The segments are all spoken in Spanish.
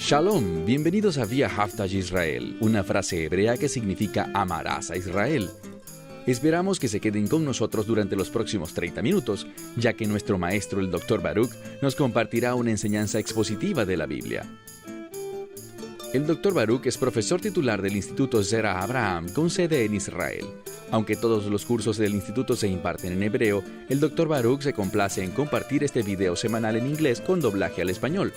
Shalom, bienvenidos a Vía Haftaj Israel, una frase hebrea que significa amarás a Israel. Esperamos que se queden con nosotros durante los próximos 30 minutos, ya que nuestro maestro, el Dr. Baruch, nos compartirá una enseñanza expositiva de la Biblia. El Dr. Baruch es profesor titular del Instituto Zera Abraham con sede en Israel. Aunque todos los cursos del instituto se imparten en hebreo, el Dr. Baruch se complace en compartir este video semanal en inglés con doblaje al español.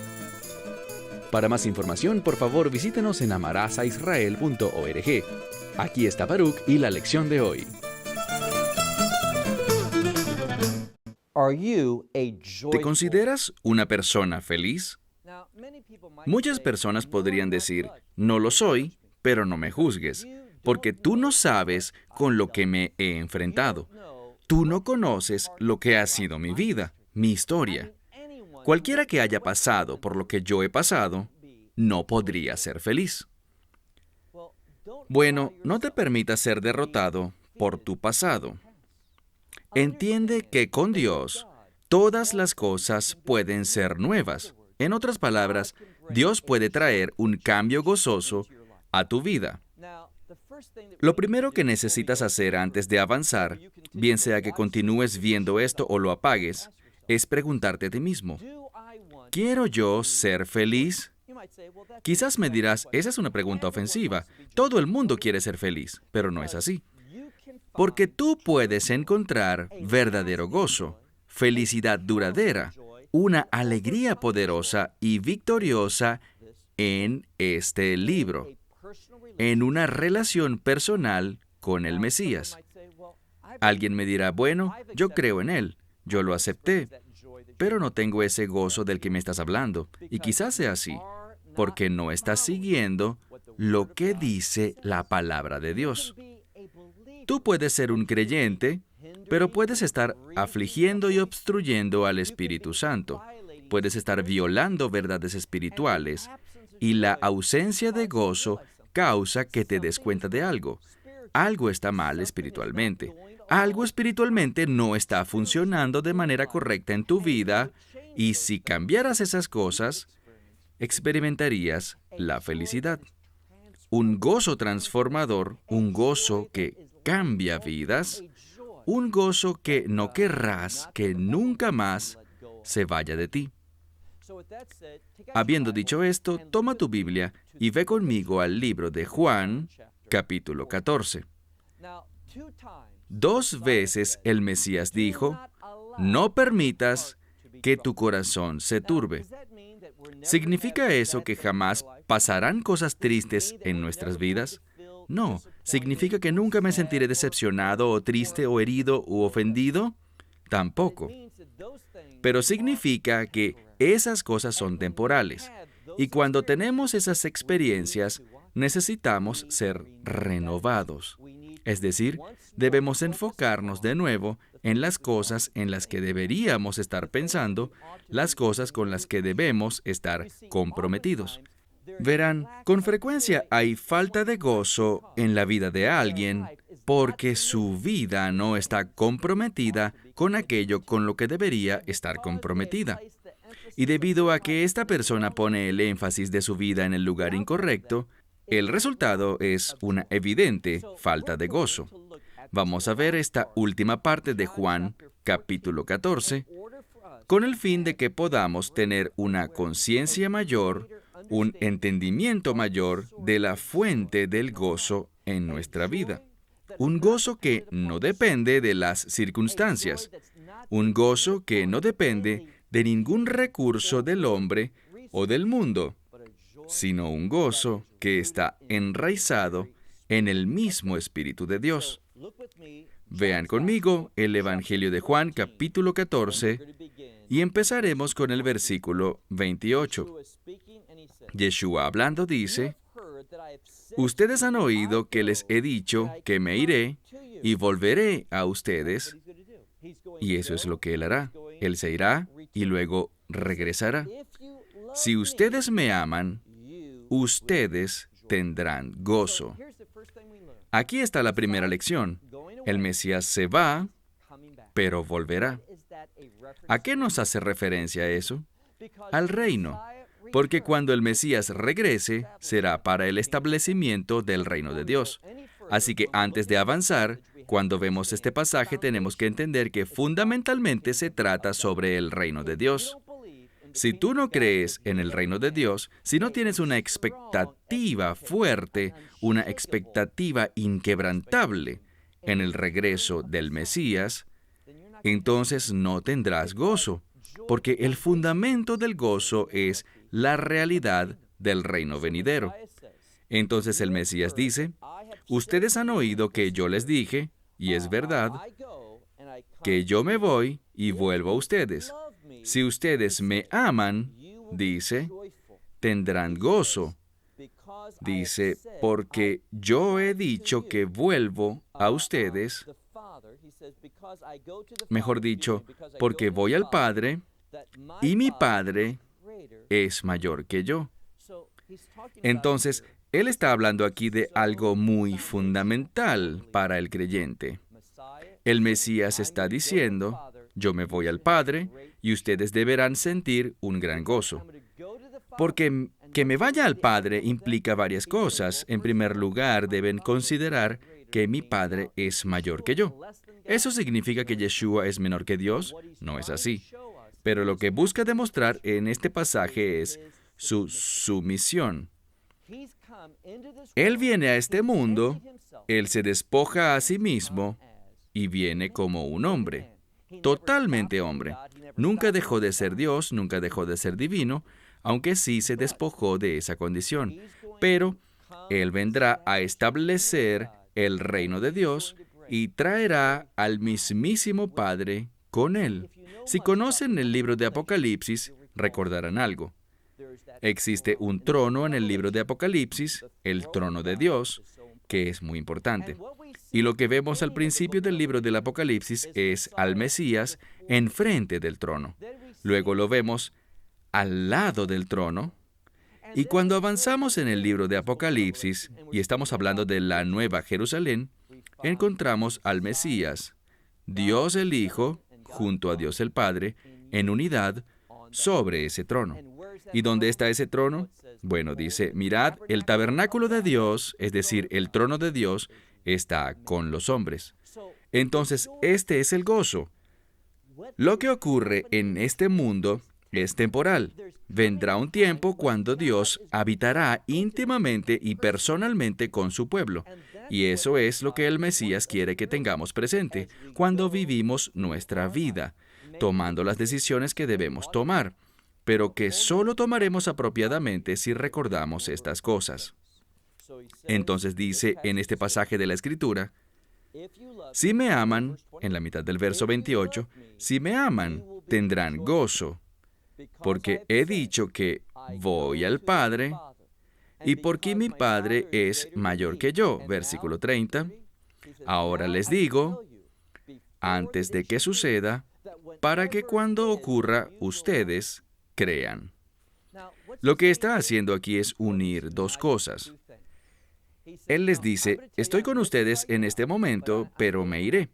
Para más información, por favor, visítenos en amarasaisrael.org. Aquí está Baruch y la lección de hoy. ¿Te consideras una persona feliz? Muchas personas podrían decir, no lo soy, pero no me juzgues, porque tú no sabes con lo que me he enfrentado. Tú no conoces lo que ha sido mi vida, mi historia. Cualquiera que haya pasado por lo que yo he pasado, no podría ser feliz. Bueno, no te permitas ser derrotado por tu pasado. Entiende que con Dios, todas las cosas pueden ser nuevas. En otras palabras, Dios puede traer un cambio gozoso a tu vida. Lo primero que necesitas hacer antes de avanzar, bien sea que continúes viendo esto o lo apagues, es preguntarte a ti mismo, ¿quiero yo ser feliz? Quizás me dirás, esa es una pregunta ofensiva. Todo el mundo quiere ser feliz, pero no es así. Porque tú puedes encontrar verdadero gozo, felicidad duradera, una alegría poderosa y victoriosa en este libro, en una relación personal con el Mesías. Alguien me dirá, bueno, yo creo en Él, yo lo acepté, pero no tengo ese gozo del que me estás hablando. Y quizás sea así, porque no estás siguiendo lo que dice la palabra de Dios. Tú puedes ser un creyente, pero puedes estar afligiendo y obstruyendo al Espíritu Santo. Puedes estar violando verdades espirituales, y la ausencia de gozo causa que te des cuenta de algo. Algo está mal espiritualmente. Algo espiritualmente no está funcionando de manera correcta en tu vida, y si cambiaras esas cosas, experimentarías la felicidad. Un gozo transformador, un gozo que cambia vidas, un gozo que no querrás que nunca más se vaya de ti. Habiendo dicho esto, toma tu Biblia y ve conmigo al libro de Juan, capítulo 14. 2 veces el Mesías dijo, no permitas que tu corazón se turbe. ¿Significa eso que jamás pasarán cosas tristes en nuestras vidas? No. ¿Significa que nunca me sentiré decepcionado o triste o herido u ofendido? Tampoco. Pero significa que esas cosas son temporales. Y cuando tenemos esas experiencias, necesitamos ser renovados. Es decir, debemos enfocarnos de nuevo en las cosas en las que deberíamos estar pensando, las cosas con las que debemos estar comprometidos. Verán, con frecuencia hay falta de gozo en la vida de alguien porque su vida no está comprometida con aquello con lo que debería estar comprometida. Y debido a que esta persona pone el énfasis de su vida en el lugar incorrecto, el resultado es una evidente falta de gozo. Vamos a ver esta última parte de Juan, capítulo 14, con el fin de que podamos tener una conciencia mayor, un entendimiento mayor de la fuente del gozo en nuestra vida. Un gozo que no depende de las circunstancias, un gozo que no depende de ningún recurso del hombre o del mundo, sino un gozo que está enraizado en el mismo Espíritu de Dios. Vean conmigo el Evangelio de Juan, capítulo 14, y empezaremos con el versículo 28. Yeshua hablando dice, ustedes han oído que les he dicho que me iré y volveré a ustedes, y eso es lo que Él hará. Él se irá y luego regresará. Si ustedes me aman, ustedes tendrán gozo. Aquí está la primera lección. El Mesías se va, pero volverá. ¿A qué nos hace referencia eso? Al reino. porque cuando el Mesías regrese, será para el establecimiento del reino de Dios. Así que antes de avanzar, cuando vemos este pasaje, tenemos que entender que fundamentalmente se trata sobre el reino de Dios. Si tú no crees en el reino de Dios, si no tienes una expectativa fuerte, una expectativa inquebrantable en el regreso del Mesías, entonces no tendrás gozo, porque el fundamento del gozo es la realidad del reino venidero. Entonces el Mesías dice, ustedes han oído que yo les dije, y es verdad, que yo me voy y vuelvo a ustedes. Si ustedes me aman, dice, tendrán gozo. Dice, porque yo he dicho que vuelvo a ustedes, mejor dicho, porque voy al Padre, y mi Padre es mayor que yo. Entonces, Él está hablando aquí de algo muy fundamental para el creyente. El Mesías está diciendo, yo me voy al Padre, y ustedes deberán sentir un gran gozo. Porque que me vaya al Padre implica varias cosas. En primer lugar, deben considerar que mi Padre es mayor que yo. ¿Eso significa que Yeshua es menor que Dios? No es así. Pero lo que busca demostrar en este pasaje es su sumisión. Él viene a este mundo, Él se despoja a sí mismo y viene como un hombre, totalmente hombre. Nunca dejó de ser Dios, nunca dejó de ser divino, aunque sí se despojó de esa condición. Pero Él vendrá a establecer el reino de Dios y traerá al mismísimo Padre con Él. Si conocen el libro de Apocalipsis, recordarán algo. Existe un trono en el libro de Apocalipsis, el trono de Dios, que es muy importante. Y lo que vemos al principio del libro del Apocalipsis es al Mesías enfrente del trono. Luego lo vemos al lado del trono. Y cuando avanzamos en el libro de Apocalipsis, y estamos hablando de la Nueva Jerusalén, encontramos al Mesías, Dios el Hijo, junto a Dios el Padre, en unidad, sobre ese trono. ¿Y dónde está ese trono? Bueno, dice, mirad, el tabernáculo de Dios, es decir, el trono de Dios, está con los hombres. Entonces, este es el gozo. Lo que ocurre en este mundo es temporal. Vendrá un tiempo cuando Dios habitará íntimamente y personalmente con su pueblo. Y eso es lo que el Mesías quiere que tengamos presente cuando vivimos nuestra vida, tomando las decisiones que debemos tomar, pero que solo tomaremos apropiadamente si recordamos estas cosas. Entonces dice en este pasaje de la Escritura, si me aman, en la mitad del verso 28, si me aman, tendrán gozo, porque he dicho que voy al Padre, y porque mi Padre es mayor que yo. Versículo 30. Ahora les digo, antes de que suceda, para que cuando ocurra, ustedes crean. Lo que está haciendo aquí es unir dos cosas. Él les dice, estoy con ustedes en este momento, pero me iré.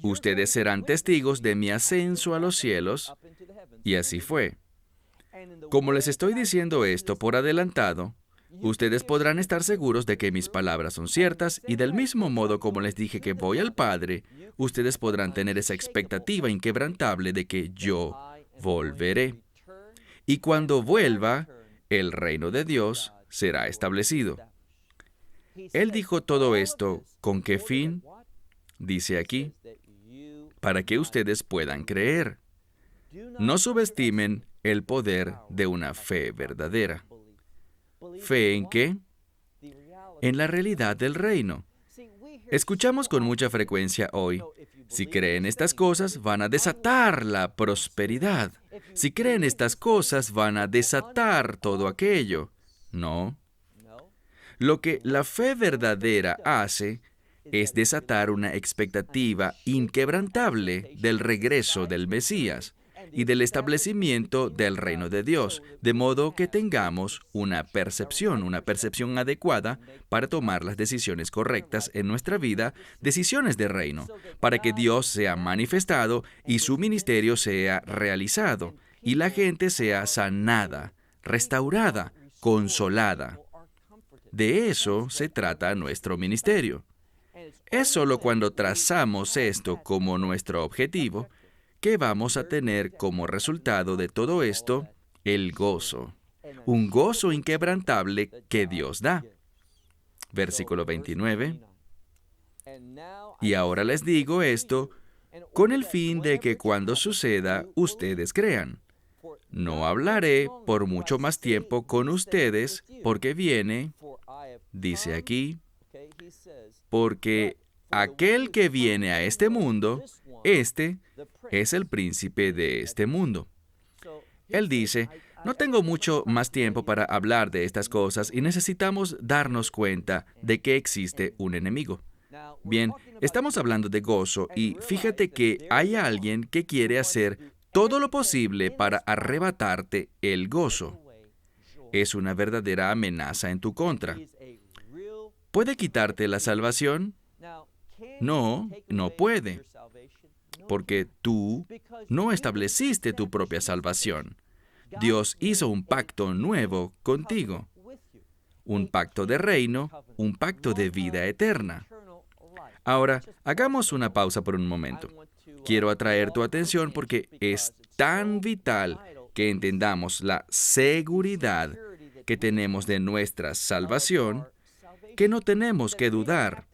Ustedes serán testigos de mi ascenso a los cielos, y así fue. Como les estoy diciendo esto por adelantado, ustedes podrán estar seguros de que mis palabras son ciertas, y del mismo modo como les dije que voy al Padre, ustedes podrán tener esa expectativa inquebrantable de que yo volveré. Y cuando vuelva, el reino de Dios será establecido. Él dijo todo esto, ¿con qué fin? Dice aquí, para que ustedes puedan creer. No subestimen el poder de una fe verdadera. ¿Fe en qué? En la realidad del reino. Escuchamos con mucha frecuencia hoy, si creen estas cosas, van a desatar la prosperidad. Si creen estas cosas, van a desatar todo aquello. No. Lo que la fe verdadera hace es desatar una expectativa inquebrantable del regreso del Mesías y del establecimiento del reino de Dios, de modo que tengamos una percepción adecuada para tomar las decisiones correctas en nuestra vida, decisiones de reino, para que Dios sea manifestado y su ministerio sea realizado, y la gente sea sanada, restaurada, consolada. De eso se trata nuestro ministerio. Es solo cuando trazamos esto como nuestro objetivo que vamos a tener como resultado de todo esto el gozo, un gozo inquebrantable que Dios da. Versículo 29. Y ahora les digo esto con el fin de que cuando suceda, ustedes crean. No hablaré por mucho más tiempo con ustedes, porque viene, dice aquí, porque aquel que viene a este mundo, este es el príncipe de este mundo. Él dice, no tengo mucho más tiempo para hablar de estas cosas y necesitamos darnos cuenta de que existe un enemigo. Bien, estamos hablando de gozo y fíjate que hay alguien que quiere hacer todo lo posible para arrebatarte el gozo. Es una verdadera amenaza en tu contra. ¿Puede quitarte la salvación? No, no puede, porque tú no estableciste tu propia salvación. Dios hizo un pacto nuevo contigo, un pacto de reino, un pacto de vida eterna. Ahora, hagamos una pausa por un momento. Quiero atraer tu atención porque es tan vital que entendamos la seguridad que tenemos de nuestra salvación que no tenemos que dudar.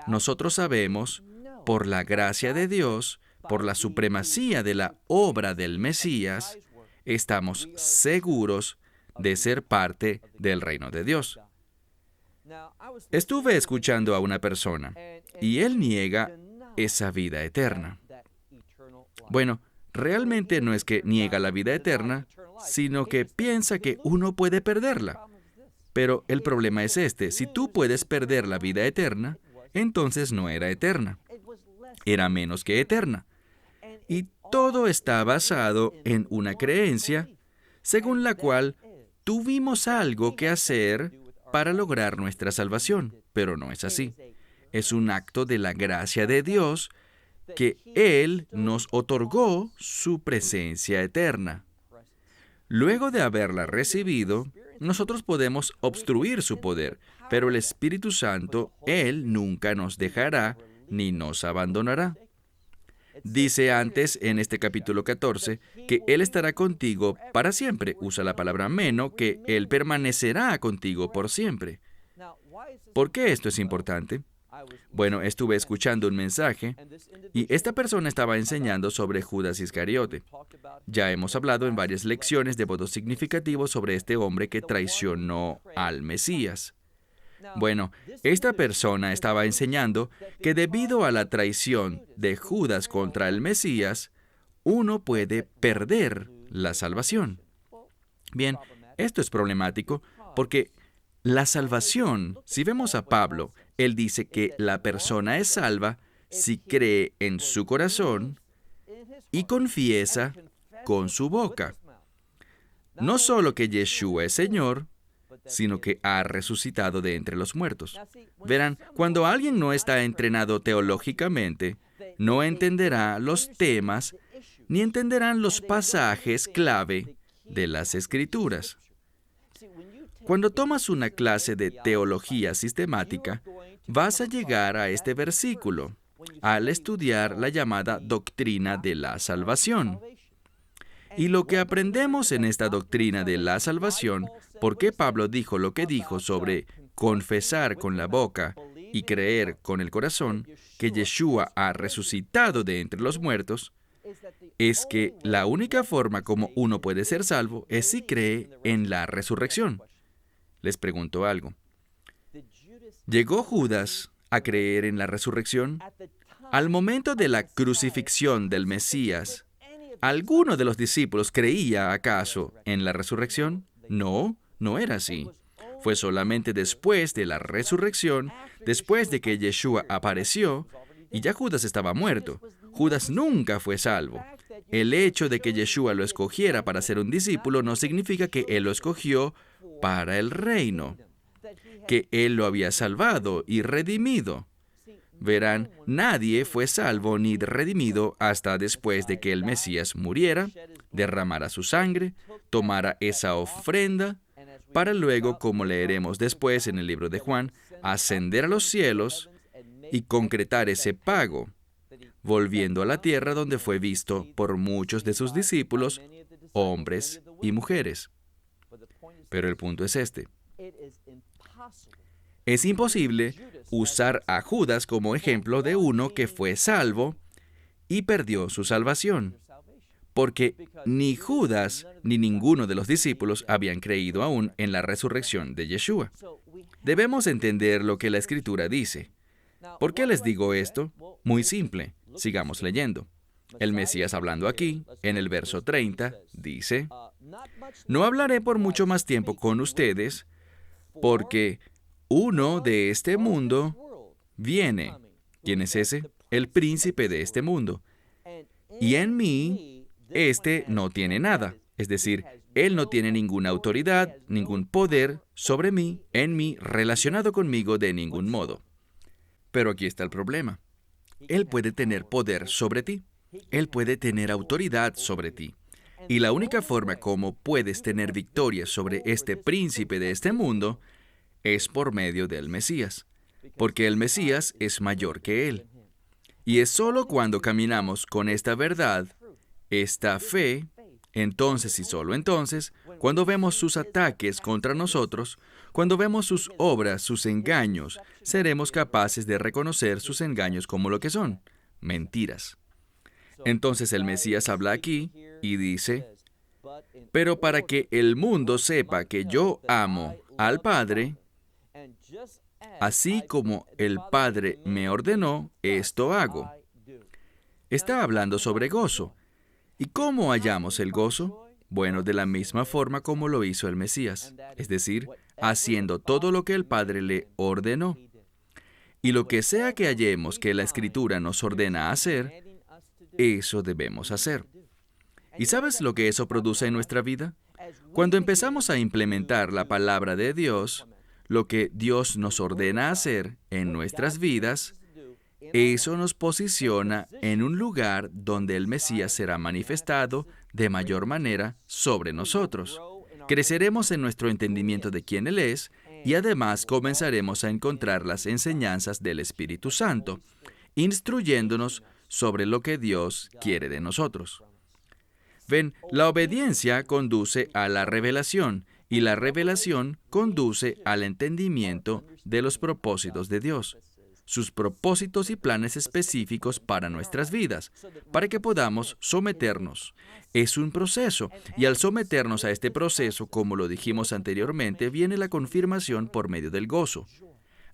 Nosotros sabemos, por la gracia de Dios, por la supremacía de la obra del Mesías, estamos seguros de ser parte del reino de Dios. Estuve escuchando a una persona y él niega esa vida eterna. Bueno, realmente no es que niega la vida eterna, sino que piensa que uno puede perderla. Pero el problema es este: si tú puedes perder la vida eterna, entonces no era eterna. Era menos que eterna. Y todo está basado en una creencia según la cual tuvimos algo que hacer para lograr nuestra salvación, pero no es así. Es un acto de la gracia de Dios que Él nos otorgó su presencia eterna. Luego de haberla recibido, nosotros podemos obstruir su poder, pero el Espíritu Santo, Él nunca nos dejará ni nos abandonará. Dice antes, en este capítulo 14, que Él estará contigo para siempre. Usa la palabra meno, que Él permanecerá contigo por siempre. ¿Por qué esto es importante? Bueno, estuve escuchando un mensaje y esta persona estaba enseñando sobre Judas Iscariote. Ya hemos hablado en varias lecciones de modo significativo sobre este hombre que traicionó al Mesías. Bueno, esta persona estaba enseñando que debido a la traición de Judas contra el Mesías, uno puede perder la salvación. Bien, esto es problemático porque la salvación, si vemos a Pablo, él dice que la persona es salva si cree en su corazón y confiesa con su boca. No solo que Yeshua es Señor, sino que ha resucitado de entre los muertos. Verán, cuando alguien no está entrenado teológicamente, no entenderá los temas ni entenderán los pasajes clave de las Escrituras. Cuando tomas una clase de teología sistemática, vas a llegar a este versículo al estudiar la llamada doctrina de la salvación. Y lo que aprendemos en esta doctrina de la salvación, ¿por qué Pablo dijo lo que dijo sobre confesar con la boca y creer con el corazón que Yeshua ha resucitado de entre los muertos? Es que la única forma como uno puede ser salvo es si cree en la resurrección. Les pregunto algo. ¿Llegó Judas a creer en la resurrección? Al momento de la crucifixión del Mesías, ¿alguno de los discípulos creía acaso en la resurrección? No, no era así. Fue solamente después de la resurrección, después de que Yeshua apareció, y ya Judas estaba muerto. Judas nunca fue salvo. El hecho de que Yeshua lo escogiera para ser un discípulo no significa que Él lo escogió para el reino, que Él lo había salvado y redimido. verán, nadie fue salvo ni redimido hasta después de que el Mesías muriera, derramara su sangre, tomara esa ofrenda, para luego, como leeremos después en el libro de Juan, ascender a los cielos y concretar ese pago, volviendo a la tierra donde fue visto por muchos de sus discípulos, hombres y mujeres. Pero el punto es este. Es imposible usar a Judas como ejemplo de uno que fue salvo y perdió su salvación, porque ni Judas ni ninguno de los discípulos habían creído aún en la resurrección de Yeshua. Debemos entender lo que la Escritura dice. ¿Por qué les digo esto? Muy simple. Sigamos leyendo. El Mesías hablando aquí, en el verso 30, dice, «No hablaré por mucho más tiempo con ustedes, porque uno de este mundo viene». ¿Quién es ese? El príncipe de este mundo. «Y en mí, este no tiene nada». Es decir, él no tiene ninguna autoridad, ningún poder sobre mí, en mí, relacionado conmigo de ningún modo. Pero aquí está el problema. Él puede tener poder sobre ti. Él puede tener autoridad sobre ti. Y la única forma como puedes tener victoria sobre este príncipe de este mundo es por medio del Mesías, porque el Mesías es mayor que él. Y es solo cuando caminamos con esta verdad, esta fe, entonces y solo entonces, cuando vemos sus ataques contra nosotros, cuando vemos sus obras, sus engaños, seremos capaces de reconocer sus engaños como lo que son, mentiras. Entonces el Mesías habla aquí y dice, «Pero para que el mundo sepa que yo amo al Padre, así como el Padre me ordenó, esto hago». Está hablando sobre gozo. ¿Y cómo hallamos el gozo? Bueno, de la misma forma como lo hizo el Mesías, es decir, haciendo todo lo que el Padre le ordenó. Y lo que sea que hallemos que la Escritura nos ordena hacer, eso debemos hacer. ¿Y sabes lo que eso produce en nuestra vida? Cuando empezamos a implementar la palabra de Dios, lo que Dios nos ordena hacer en nuestras vidas, eso nos posiciona en un lugar donde el Mesías será manifestado de mayor manera sobre nosotros. Creceremos en nuestro entendimiento de quién Él es y además comenzaremos a encontrar las enseñanzas del Espíritu Santo, instruyéndonos sobre lo que Dios quiere de nosotros. Ven, la obediencia conduce a la revelación y la revelación conduce al entendimiento de los propósitos de Dios, sus propósitos y planes específicos para nuestras vidas, para que podamos someternos. Es un proceso, y al someternos a este proceso, como lo dijimos anteriormente, viene la confirmación por medio del gozo.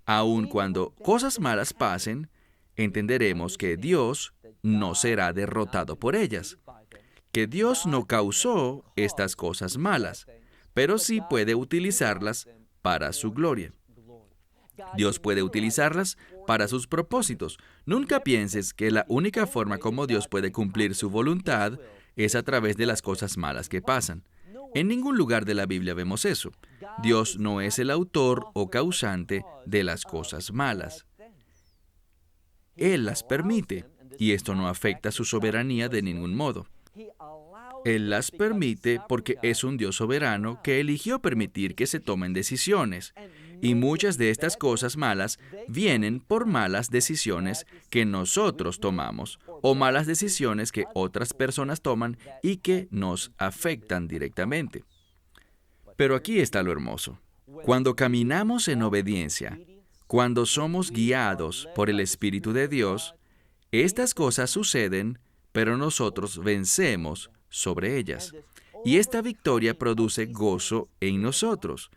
Aun cuando cosas malas pasen, entenderemos que Dios no será derrotado por ellas, que Dios no causó estas cosas malas, pero sí puede utilizarlas para su gloria. Dios puede utilizarlas para sus propósitos. Nunca pienses que la única forma como Dios puede cumplir su voluntad es a través de las cosas malas que pasan. En ningún lugar de la Biblia vemos eso. Dios no es el autor o causante de las cosas malas. Él las permite, y esto no afecta su soberanía de ningún modo. Él las permite porque es un Dios soberano que eligió permitir que se tomen decisiones. Y muchas de estas cosas malas vienen por malas decisiones que nosotros tomamos o malas decisiones que otras personas toman y que nos afectan directamente. Pero aquí está lo hermoso. Cuando caminamos en obediencia, cuando somos guiados por el Espíritu de Dios, estas cosas suceden, pero nosotros vencemos sobre ellas. Y esta victoria produce gozo en nosotros.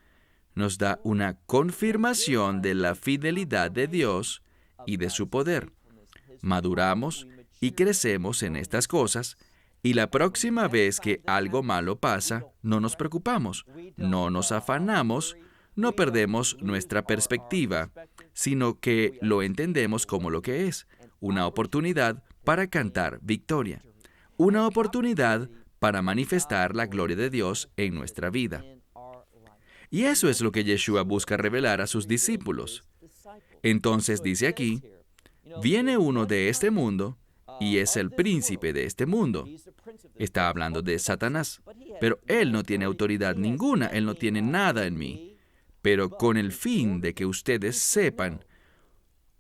Nos da una confirmación de la fidelidad de Dios y de su poder. Maduramos y crecemos en estas cosas, y la próxima vez que algo malo pasa, no nos preocupamos, no nos afanamos, no perdemos nuestra perspectiva, sino que lo entendemos como lo que es, una oportunidad para cantar victoria, una oportunidad para manifestar la gloria de Dios en nuestra vida. Y eso es lo que Yeshua busca revelar a sus discípulos. Entonces dice aquí, Viene uno de este mundo y es el príncipe de este mundo. Está hablando de Satanás. Pero él no tiene autoridad ninguna, él no tiene nada en mí. Pero con el fin de que ustedes sepan,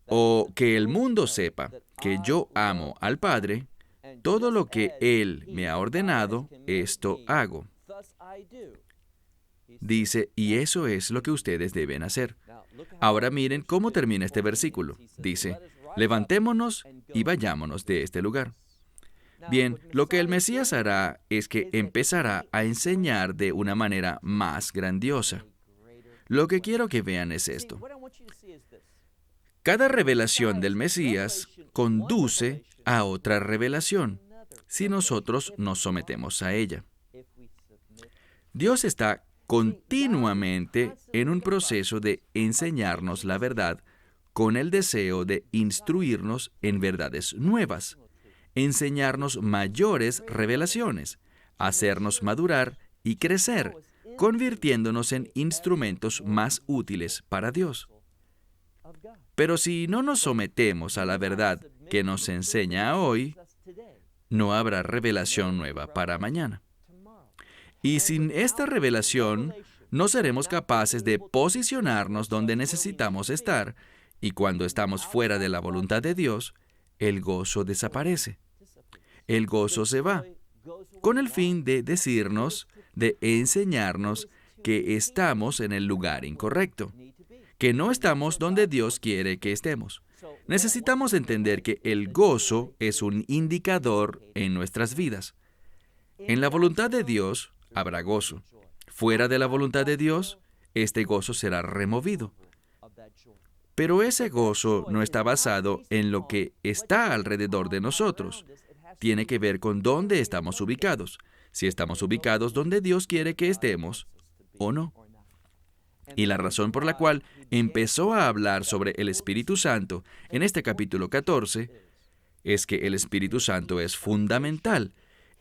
o que el mundo sepa, que yo amo al Padre, todo lo que Él me ha ordenado, esto hago. Dice, y eso es lo que ustedes deben hacer. Ahora miren cómo termina este versículo. Dice, levantémonos y vayámonos de este lugar. Bien, lo que el Mesías hará es que empezará a enseñar de una manera más grandiosa. Lo que quiero que vean es esto. Cada revelación del Mesías conduce a otra revelación si nosotros nos sometemos a ella. Dios está continuamente en un proceso de enseñarnos la verdad con el deseo de instruirnos en verdades nuevas, enseñarnos mayores revelaciones, hacernos madurar y crecer, convirtiéndonos en instrumentos más útiles para Dios. Pero si no nos sometemos a la verdad que nos enseña hoy, no habrá revelación nueva para mañana. Y sin esta revelación, no seremos capaces de posicionarnos donde necesitamos estar, y cuando estamos fuera de la voluntad de Dios, el gozo desaparece. El gozo se va, con el fin de decirnos, de enseñarnos que estamos en el lugar incorrecto, que no estamos donde Dios quiere que estemos. Necesitamos entender que el gozo es un indicador en nuestras vidas. En la voluntad de Dios habrá gozo. Fuera de la voluntad de Dios, este gozo será removido. Pero ese gozo no está basado en lo que está alrededor de nosotros. Tiene que ver con dónde estamos ubicados. Si estamos ubicados donde Dios quiere que estemos o no. Y la razón por la cual empezó a hablar sobre el Espíritu Santo en este capítulo 14 es que el Espíritu Santo es fundamental.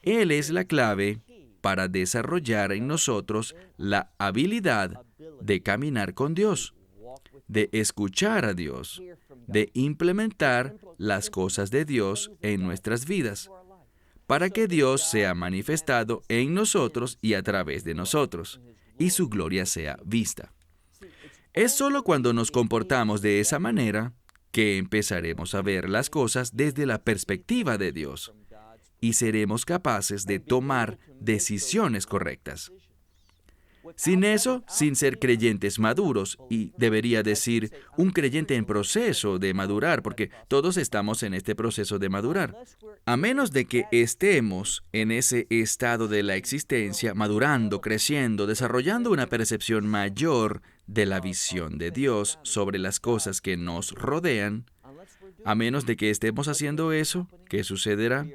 Él es la clave para desarrollar en nosotros la habilidad de caminar con Dios, de escuchar a Dios, de implementar las cosas de Dios en nuestras vidas, para que Dios sea manifestado en nosotros y a través de nosotros, y su gloria sea vista. Es solo cuando nos comportamos de esa manera que empezaremos a ver las cosas desde la perspectiva de Dios y seremos capaces de tomar decisiones correctas. Sin eso, sin ser creyentes maduros, y debería decir un creyente en proceso de madurar, porque todos estamos en este proceso de madurar. A menos de que estemos en ese estado de la existencia, madurando, creciendo, desarrollando una percepción mayor de la visión de Dios sobre las cosas que nos rodean, a menos de que estemos haciendo eso, ¿qué sucederá?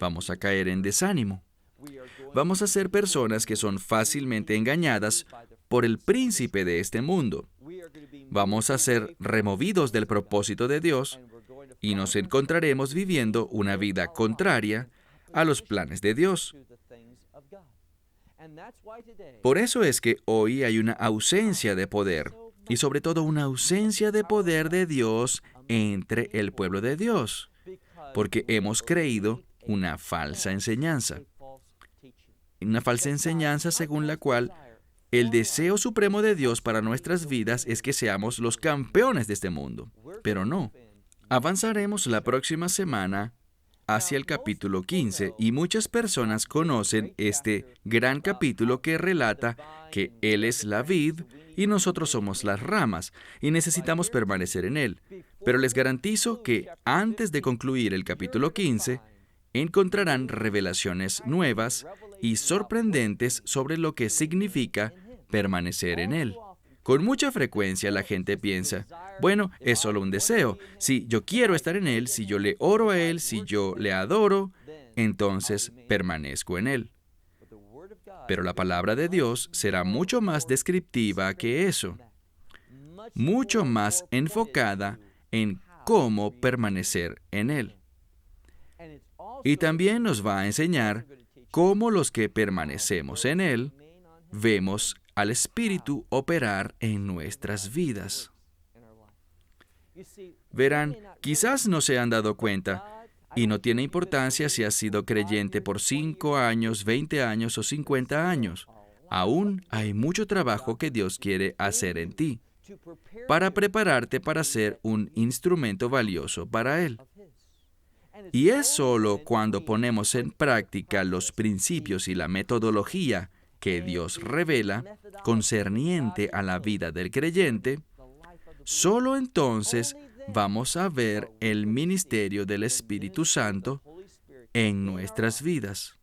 Vamos a caer en desánimo. Vamos a ser personas que son fácilmente engañadas por el príncipe de este mundo. Vamos a ser removidos del propósito de Dios y nos encontraremos viviendo una vida contraria a los planes de Dios. Por eso es que hoy hay una ausencia de poder, y sobre todo una ausencia de poder de Dios entre el pueblo de Dios, porque hemos creído una falsa enseñanza. Una falsa enseñanza según la cual el deseo supremo de Dios para nuestras vidas es que seamos los campeones de este mundo. Pero no. Avanzaremos la próxima semana hacia el capítulo 15 y muchas personas conocen este gran capítulo que relata que Él es la vid y nosotros somos las ramas y necesitamos permanecer en Él. Pero les garantizo que antes de concluir el capítulo 15, encontrarán revelaciones nuevas y sorprendentes sobre lo que significa permanecer en Él. Con mucha frecuencia la gente piensa, bueno, es solo un deseo. Si yo quiero estar en Él, si yo le oro a Él, si yo le adoro, entonces permanezco en Él. Pero la palabra de Dios será mucho más descriptiva que eso, mucho más enfocada en cómo permanecer en Él. Y también nos va a enseñar cómo los que permanecemos en Él vemos al Espíritu operar en nuestras vidas. Verán, quizás no se han dado cuenta, y no tiene importancia si has sido creyente por 5 años, 20 años o 50 años. Aún hay mucho trabajo que Dios quiere hacer en ti para prepararte para ser un instrumento valioso para Él. Y es solo cuando ponemos en práctica los principios y la metodología que Dios revela concerniente a la vida del creyente, solo entonces vamos a ver el ministerio del Espíritu Santo en nuestras vidas,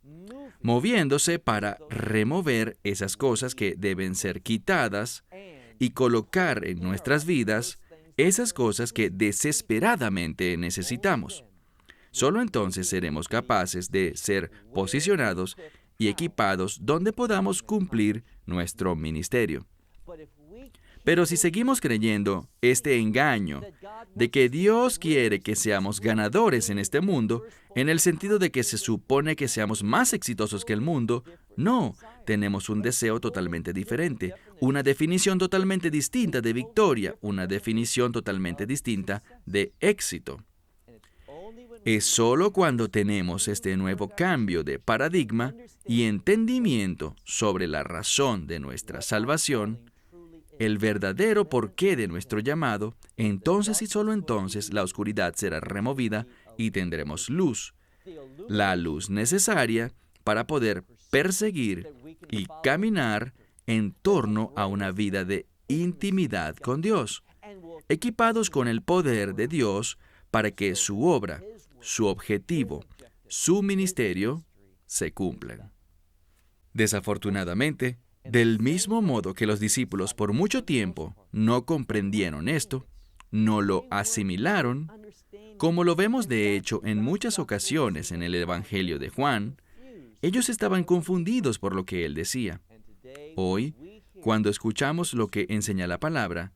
moviéndose para remover esas cosas que deben ser quitadas y colocar en nuestras vidas esas cosas que desesperadamente necesitamos. Solo entonces seremos capaces de ser posicionados y equipados donde podamos cumplir nuestro ministerio. Pero si seguimos creyendo este engaño de que Dios quiere que seamos ganadores en este mundo, en el sentido de que se supone que seamos más exitosos que el mundo, no, tenemos un deseo totalmente diferente, una definición totalmente distinta de victoria, una definición totalmente distinta de éxito. Es solo cuando tenemos este nuevo cambio de paradigma y entendimiento sobre la razón de nuestra salvación, el verdadero porqué de nuestro llamado, entonces y solo entonces la oscuridad será removida y tendremos luz, la luz necesaria para poder perseguir y caminar en torno a una vida de intimidad con Dios, equipados con el poder de Dios para que su obra, su objetivo, su ministerio se cumplan. Desafortunadamente, del mismo modo que los discípulos por mucho tiempo no comprendieron esto, no lo asimilaron, como lo vemos de hecho en muchas ocasiones en el Evangelio de Juan, ellos estaban confundidos por lo que él decía. Hoy, cuando escuchamos lo que enseña la palabra,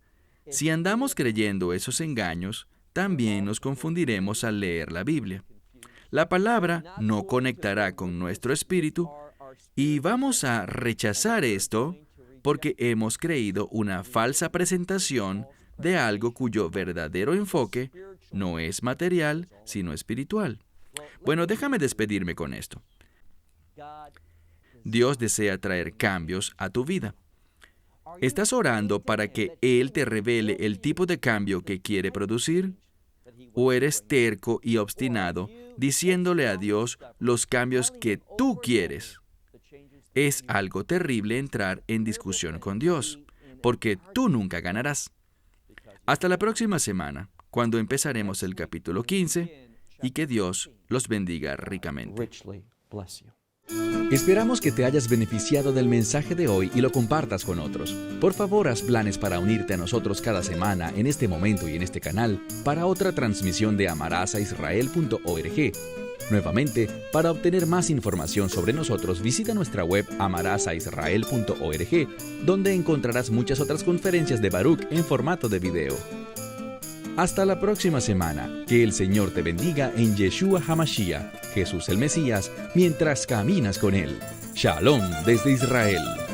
si andamos creyendo esos engaños, también nos confundiremos al leer la Biblia. La palabra no conectará con nuestro espíritu y vamos a rechazar esto porque hemos creído una falsa presentación de algo cuyo verdadero enfoque no es material, sino espiritual. Bueno, déjame despedirme con esto. Dios desea traer cambios a tu vida. ¿Estás orando para que Él te revele el tipo de cambio que quiere producir? ¿O eres terco y obstinado diciéndole a Dios los cambios que tú quieres? Es algo terrible entrar en discusión con Dios, porque tú nunca ganarás. Hasta la próxima semana, cuando empezaremos el capítulo 15, y que Dios los bendiga ricamente. Esperamos que te hayas beneficiado del mensaje de hoy y lo compartas con otros. Por favor, haz planes para unirte a nosotros cada semana en este momento y en este canal para otra transmisión de amarazaisrael.org. Nuevamente, para obtener más información sobre nosotros, visita nuestra web amarazaisrael.org, donde encontrarás muchas otras conferencias de Baruch en formato de video. Hasta la próxima semana. Que el Señor te bendiga en Yeshua HaMashiach, Jesús el Mesías, mientras caminas con Él. Shalom desde Israel.